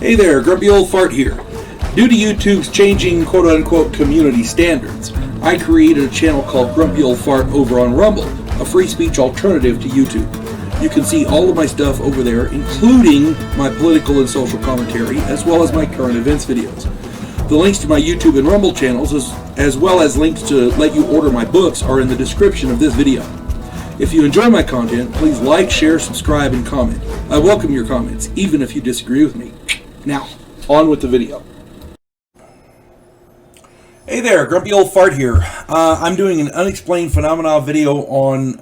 Hey there, Grumpy Old Fart here. Due to YouTube's changing quote-unquote community standards, I created a channel called Grumpy Old Fart over on Rumble, a free speech alternative to YouTube. You can see all of my stuff over there, including my political and social commentary, as well as my current events videos. The links to my YouTube and Rumble channels, as well as links to let you order my books, are in the description of this video. If you enjoy my content, please like, share, subscribe, and comment. I welcome your comments, even if you disagree with me. Now, on with the video. Hey there, Grumpy Old Fart here. I'm doing an unexplained phenomena video on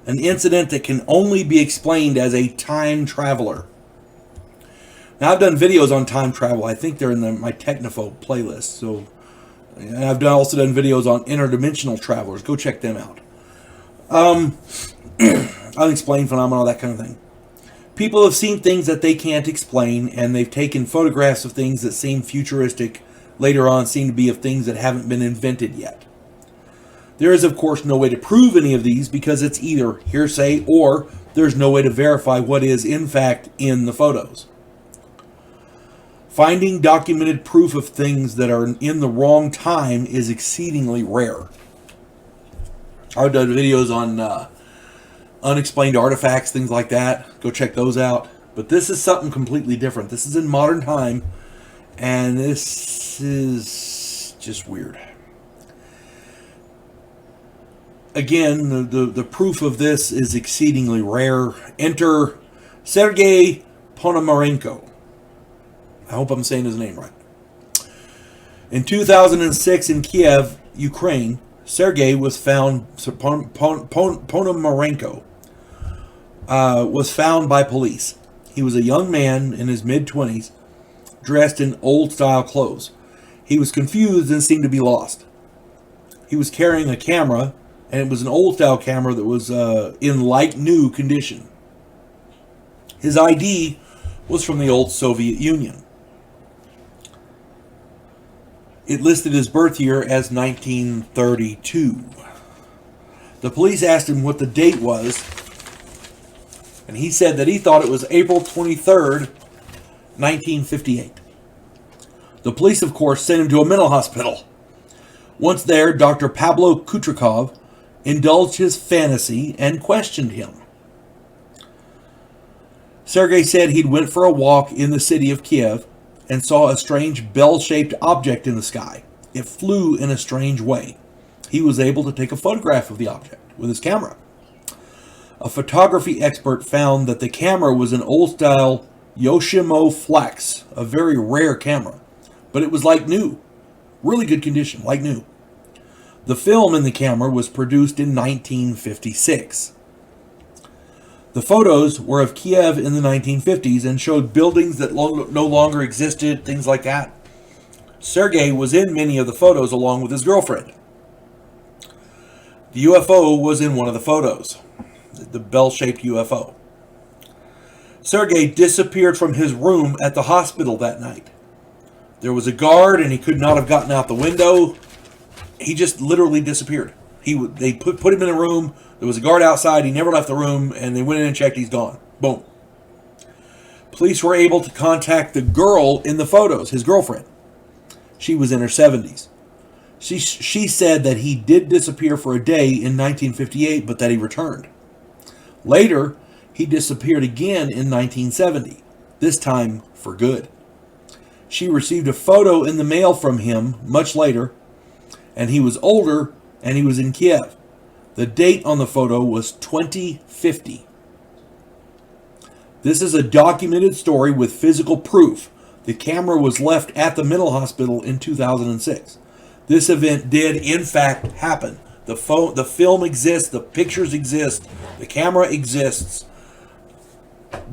an incident that can only be explained as a time traveler. Now, I've done videos on time travel. I think they're in my Technophobe playlist. And I've also done videos on interdimensional travelers. Go check them out. Unexplained phenomena, that kind of thing. People have seen things that they can't explain, and they've taken photographs of things that seem futuristic, later on seem to be of things that haven't been invented yet. There is, of course, no way to prove any of these because it's either hearsay or there's no way to verify what is, in fact, in the photos. Finding documented proof of things that are in the wrong time is exceedingly rare. I've done videos on unexplained artifacts, things like that. Go check those out. But this is something completely different. This is in modern time, and this is just weird. Again, the proof of this is exceedingly rare. Enter Sergei Ponomarenko. I hope I'm saying his name right. In 2006 in Kiev, Ukraine, Sergei was found, Ponomarenko was found by police. He was a young man in his mid-20s, dressed in old-style clothes. He was confused and seemed to be lost. He was carrying a camera, and it was an old-style camera that was in like-new condition. His ID was from the old Soviet Union. It listed his birth year as 1932. The police asked him what the date was, and he said that he thought it was April 23rd, 1958. The police, of course, sent him to a mental hospital. Once there, Dr. Pablo Kutrikov indulged his fantasy and questioned him. Sergei said he'd went for a walk in the city of Kiev and saw a strange bell-shaped object in the sky. It flew in a strange way. He was able to take a photograph of the object with his camera. A photography expert found that the camera was an old-style Yoshimo Flex, a very rare camera, but it was like new. Really good condition, like new. The film in the camera was produced in 1956. The photos were of Kiev in the 1950s and showed buildings that no longer existed, things like that. Sergei was in many of the photos along with his girlfriend. The UFO was in one of the photos, the bell-shaped UFO. Sergei disappeared from his room at the hospital that night. There was a guard and he could not have gotten out the window. He just literally disappeared. They put him in a room. There was a guard outside. He never left the room, and they went in and checked. He's gone. Boom. Police were able to contact the girl in the photos, his girlfriend. She was in her 70s. She said that he did disappear for a day in 1958, but that he returned. Later, he disappeared again in 1970, this time for good. She received a photo in the mail from him much later, and he was older, and he was in Kiev. The date on the photo was 2050. This is a documented story with physical proof. The camera was left at the mental hospital in 2006. This event did, in fact, happen. The film exists, the pictures exist, the camera exists.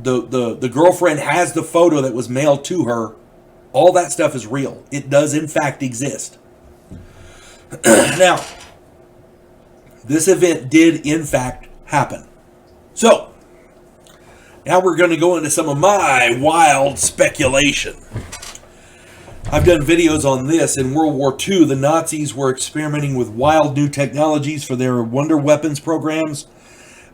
The girlfriend has the photo that was mailed to her. All that stuff is real. It does, in fact, exist. Now, this event did, in fact, happen. So, now we're going to go into some of my wild speculation. I've done videos on this. In World War II, the Nazis were experimenting with wild new technologies for their wonder weapons programs.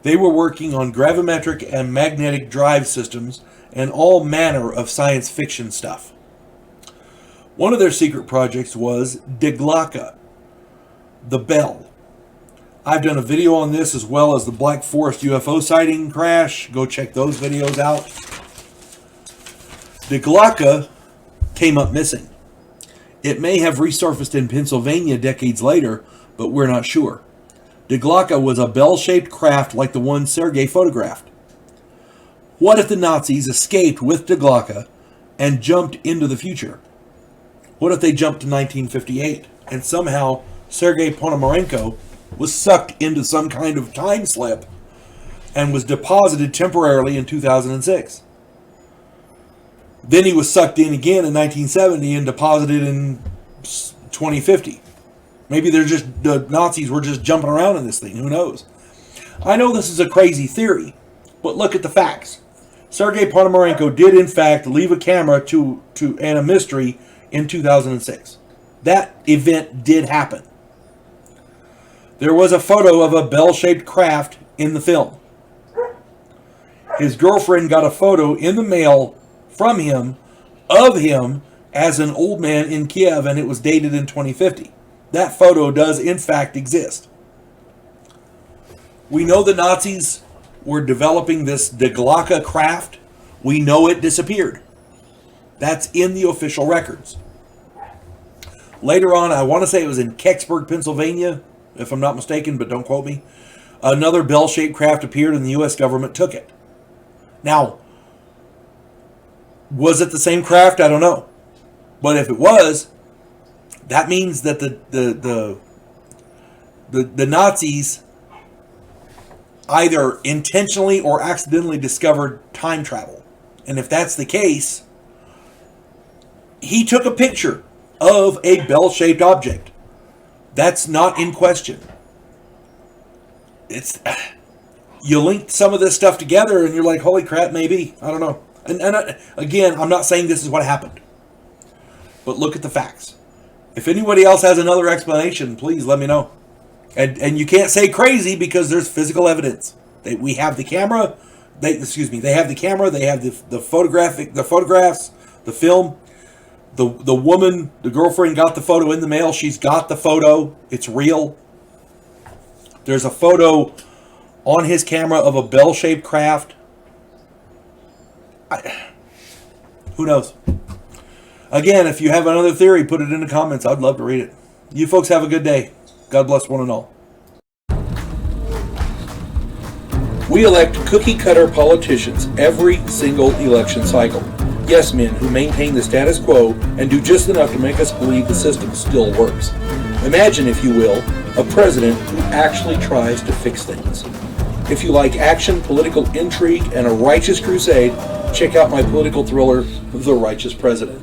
They were working on gravimetric and magnetic drive systems and all manner of science fiction stuff. One of their secret projects was Diglaka, the bell. I've done a video on this as well as the Black Forest UFO sighting crash. Go check those videos out. Diglaka came up missing. It may have resurfaced in Pennsylvania decades later, but we're not sure. Diglaka was a bell-shaped craft like the one Sergei photographed. What if the Nazis escaped with Diglaka and jumped into the future? What if they jumped to 1958 and somehow Sergei Ponomarenko was sucked into some kind of time slip and was deposited temporarily in 2006? Then he was sucked in again in 1970 and deposited in 2050. Maybe the Nazis were just jumping around in this thing. Who knows? I know this is a crazy theory, but look at the facts. Sergei Ponomarenko did in fact leave a camera and a mystery in 2006. That event did happen. There was a photo of a bell-shaped craft in the film. His girlfriend got a photo in the mail from him, of him, as an old man in Kiev, and it was dated in 2050. That photo does in fact exist. We know the Nazis were developing this Diglaka craft. We know it disappeared. That's in the official records. Later on, I want to say it was in Kecksburg, Pennsylvania, if I'm not mistaken, but don't quote me. Another bell-shaped craft appeared and the U.S. government took it. Now, was it the same craft? I don't know. But if it was, that means that the Nazis either intentionally or accidentally discovered time travel. And if that's the case, he took a picture of a bell-shaped object. That's not in question. You link some of this stuff together and you're like, holy crap, maybe. I don't know. And again, I'm not saying this is what happened. But look at the facts. If anybody else has another explanation, please let me know. And you can't say crazy because there's physical evidence. We have the camera. They have the camera. They have the photographs, the film. The woman, the girlfriend, got the photo in the mail. She's got the photo. It's real. There's a photo on his camera of a bell-shaped craft. Who knows? Again, if you have another theory, put it in the comments. I'd love to read it. You folks have a good day. God bless one and all. We elect cookie-cutter politicians every single election cycle. Yes men who maintain the status quo and do just enough to make us believe the system still works. Imagine, if you will, a president who actually tries to fix things. If you like action, political intrigue, and a righteous crusade, check out my political thriller, The Righteous President.